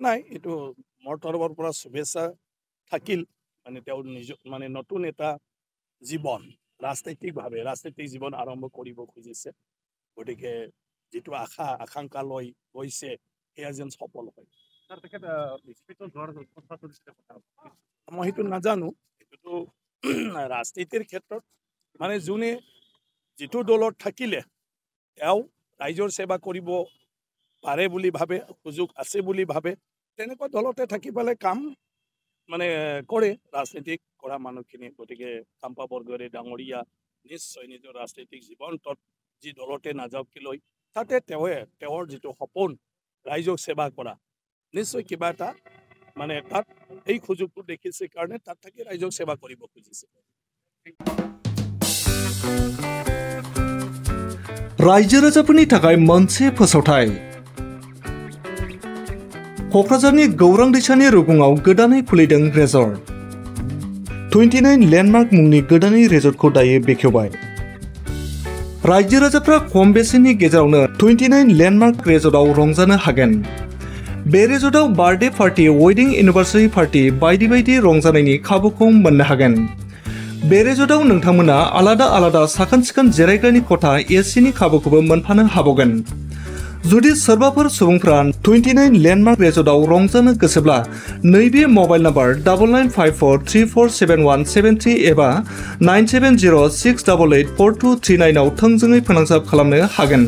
নাই এইটো মোৰ তৰফৰ পৰা শুভেচ্ছা থাকিল মানে তেওঁৰ নিজৰ মানে নতুন এটা জীৱন ৰাজনৈতিক জীৱন আৰম্ভ কৰিব খুজিছে গতিকে যেটো আকাংক্ষা লৈ গৈছে সেয়া যেন সফল হয় মই সেইটো নাজানো এটো ৰাজনীতিৰ ক্ষেত্ৰত মানে যোনে যেটো দলত থাকিলে তেওঁ ৰাইজৰ সেৱা কৰিব পাৰে বুলি ভাবে সুযোগ আছে বুলি ভাবে তেনেকুৱা দলতে থাকি পালে কাম মানে কৰে ৰাজনীতিক কৰা মানুহখিনি গতিকে কাম্পা বৰগয়াৰী ডাঙৰীয়া নিশ্চয় নিজৰ ৰাজনৈতিক জীৱনটোত যি দলতে নাযাওক লৈ তাতে তেওঁৰ যেটো সপোন ৰাইজক সেৱা কৰা নিশ্চয় কিবা এটা মানে তাত এই সুযোগটো দেখিছে কাৰণে তাত থাকি ৰাইজক সেৱা কৰিব খুজিছে रायजो राजाफोरनि थाखाय मोनसे फोसावथाय क'क्राझारनि गौरां दैसानि रुगुङाव गोदानै खुलिदों रेजर्ट 29 लेन्डमार्क मुंनि गोदानै रेजर्टखौ दायो बेखेवबाय रायजो राजाफ्रा खम बेसेननि गेजेरावनो 29 लेन्डमार्क रेजर्टआव रंजानो हागोन बे रेजर्टआव birthday party wedding anniversary party बायदि बायदि रंजानायनि खाबुखौ मोननो हागोन बे रेजर्टआव नोंथांमोना आलादा आलादा साखोन-सिखोन जिरायग्रानि खथा एसिनि खाबुखौबो मोनफानो हाबावगोन जुदि सोरबाफोर सुबुंफ्रा 29 लेन्डमार्क रेजर्टआव रंजानो गोसोब्ला नैबे मबाइल नम्बर 9954347173 एबा 9706884239 आव थोंजोङै फोनांजाब खालामनो हागोन।